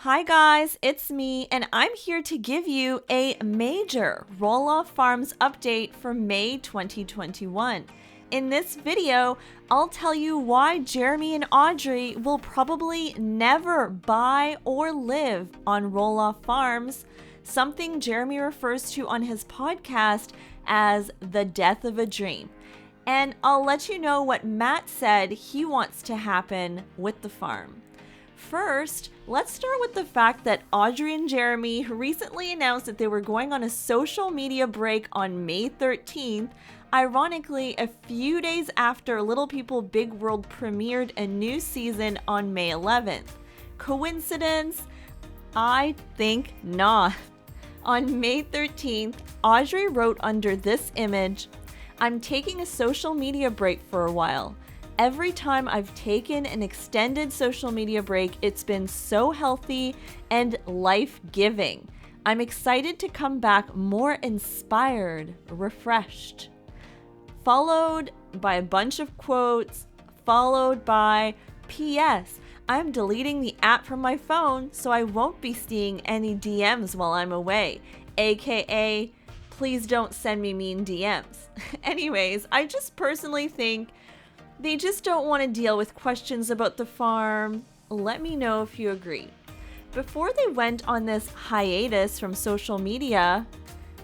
Hi guys, it's me, and I'm here to give you a major Roloff Farms update for May 2021. In this video, I'll tell you why Jeremy and Audrey will probably never buy or live on Roloff Farms, something Jeremy refers to on his podcast as the death of a dream. And I'll let you know what Matt said he wants to happen with the farm. First, let's start with the fact that Audrey and Jeremy recently announced that they were going on a social media break on May 13th, ironically a few days after Little People Big World premiered a new season on May 11th. Coincidence? I think not. On May 13th, Audrey wrote under this image, "I'm taking a social media break for a while. Every time I've taken an extended social media break, it's been so healthy and life-giving. I'm excited to come back more inspired, refreshed." Followed by a bunch of quotes, followed by P.S. I'm deleting the app from my phone so I won't be seeing any DMs while I'm away, aka please don't send me mean DMs. Anyways, I just personally think they just don't want to deal with questions about the farm. Let me know if you agree. Before they went on this hiatus from social media,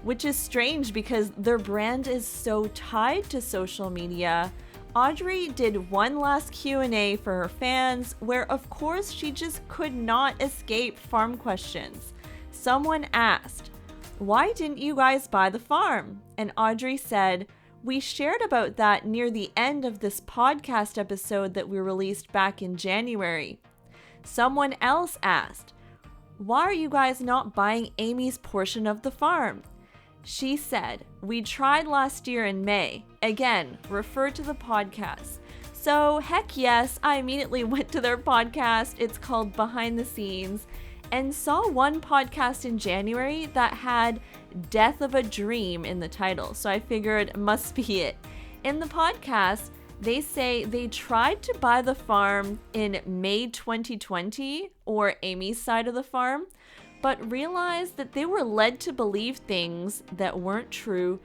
which is strange because their brand is so tied to social media, Audrey did one last Q&A for her fans where of course she just could not escape farm questions. Someone asked, "Why didn't you guys buy the farm?" And Audrey said, "We shared about that near the end of this podcast episode that we released back in January." Someone else asked, "Why are you guys not buying Amy's portion of the farm?" She said, "We tried last year in May." Again, refer to the podcast. So heck yes, I immediately went to their podcast. It's called Behind the Scenes, and saw one podcast in January that had Death of a Dream in the title, so I figured it must be it. In the podcast, they say they tried to buy the farm in May 2020, or Amy's side of the farm, but realized that they were led to believe things that weren't true,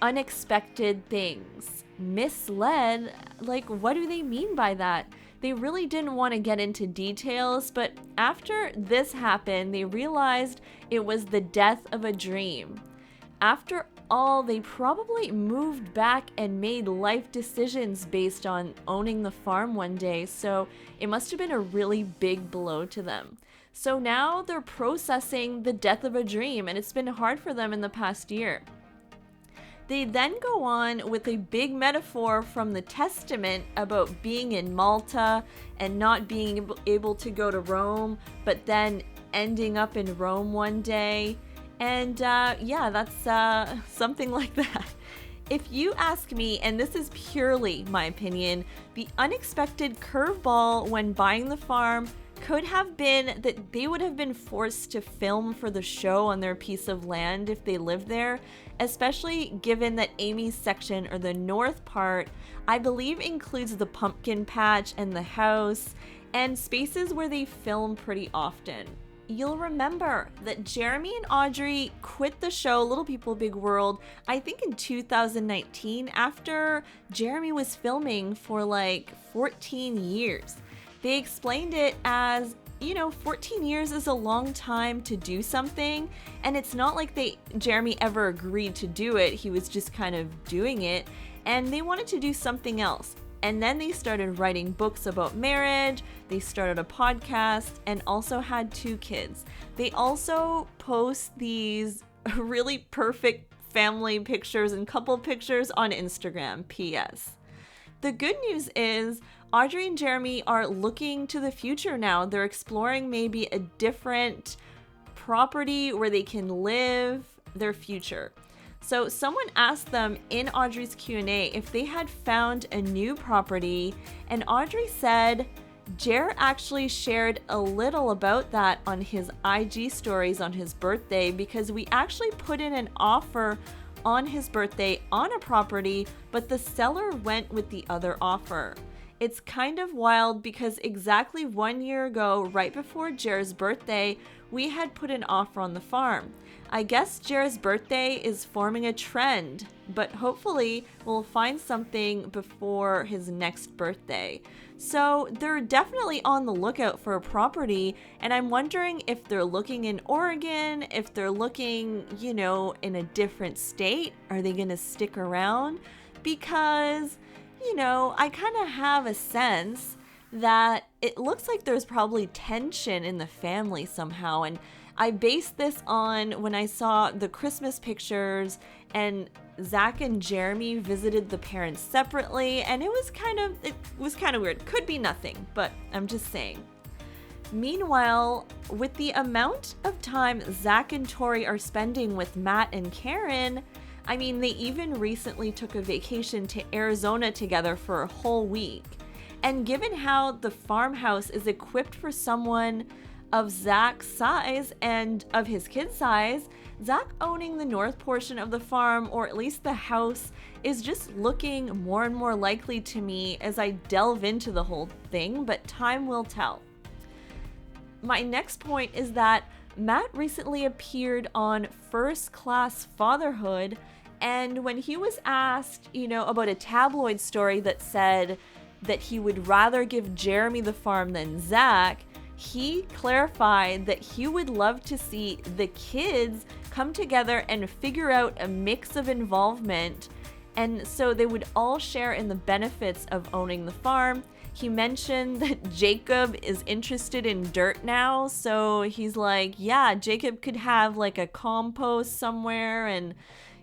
unexpected things. Misled? Like, what do they mean by that? They really didn't want to get into details, but after this happened, they realized it was the death of a dream. After all, they probably moved back and made life decisions based on owning the farm one day, so it must have been a really big blow to them. So now they're processing the death of a dream, and it's been hard for them in the past year. They then go on with a big metaphor from the Testament about being in Malta and not being able to go to Rome, but then ending up in Rome one day. And yeah, that's something like that. If you ask me, and this is purely my opinion, the unexpected curveball when buying the farm could have been that they would have been forced to film for the show on their piece of land if they lived there, especially given that Amy's section, or the north part, I believe includes the pumpkin patch and the house, and spaces where they film pretty often. You'll remember that Jeremy and Audrey quit the show Little People Big World, I think in 2019, after Jeremy was filming for like 14 years. They explained it as, 14 years is a long time to do something, and it's not like Jeremy ever agreed to do it, he was just kind of doing it, and they wanted to do something else. And then they started writing books about marriage, they started a podcast, and also had 2 kids. They also post these really perfect family pictures and couple pictures on Instagram, PS. The good news is Audrey and Jeremy are looking to the future now. They're exploring maybe a different property where they can live their future. So someone asked them in Audrey's Q&A if they had found a new property, and Audrey said, "Jer actually shared a little about that on his IG stories on his birthday because we actually put in an offer on his birthday on a property, but the seller went with the other offer. It's kind of wild because exactly 1 year ago, right before Jer's birthday, we had put an offer on the farm. I guess Jer's birthday is forming a trend, but hopefully we'll find something before his next birthday. So they're definitely on the lookout for a property, and I'm wondering if they're looking in Oregon, if they're looking, in a different state. Are they gonna stick around? Because, I kind of have a sense that it looks like there's probably tension in the family somehow, and I based this on when I saw the Christmas pictures and Zach and Jeremy visited the parents separately, and it was kind of weird. Could be nothing, but I'm just saying. Meanwhile, with the amount of time Zach and Tori are spending with Matt and Karen, I mean, they even recently took a vacation to Arizona together for a whole week. And given how the farmhouse is equipped for someone of Zach's size and of his kid's size, Zach owning the north portion of the farm, or at least the house, is just looking more and more likely to me as I delve into the whole thing, but time will tell. My next point is that Matt recently appeared on First Class Fatherhood, and when he was asked, about a tabloid story that said that he would rather give Jeremy the farm than Zach, he clarified that he would love to see the kids come together and figure out a mix of involvement, and so they would all share in the benefits of owning the farm. He mentioned that Jacob is interested in dirt now, so he's like, yeah, Jacob could have like a compost somewhere, and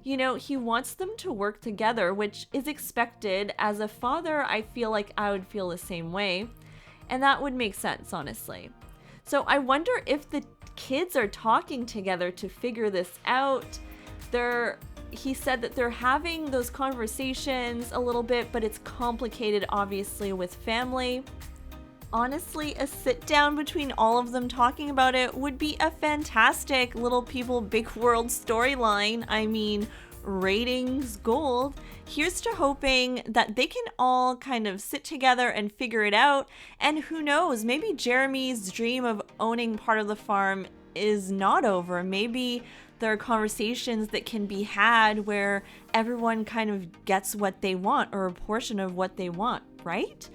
he wants them to work together, which is expected. As a father, I feel like I would feel the same way. And that would make sense, honestly. So I wonder if the kids are talking together to figure this out. He said that they're having those conversations a little bit, but it's complicated, obviously, with family. Honestly, a sit down between all of them talking about it would be a fantastic Little People Big World storyline. I mean, ratings gold. Here's to hoping that they can all kind of sit together and figure it out. And who knows, maybe Jeremy's dream of owning part of the farm is not over. Maybe there are conversations that can be had where everyone kind of gets what they want, or a portion of what they want, right?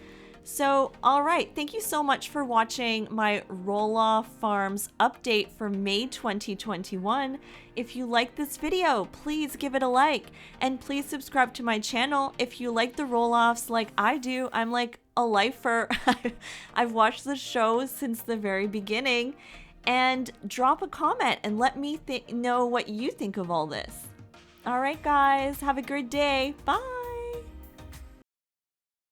So, all right, thank you so much for watching my Roloff Farms update for May 2021. If you like this video, please give it a like, and please subscribe to my channel if you like the Roloffs like I do. I'm like a lifer. I've watched the show since the very beginning, and drop a comment and let me know what you think of all this. All right, guys, have a good day. Bye.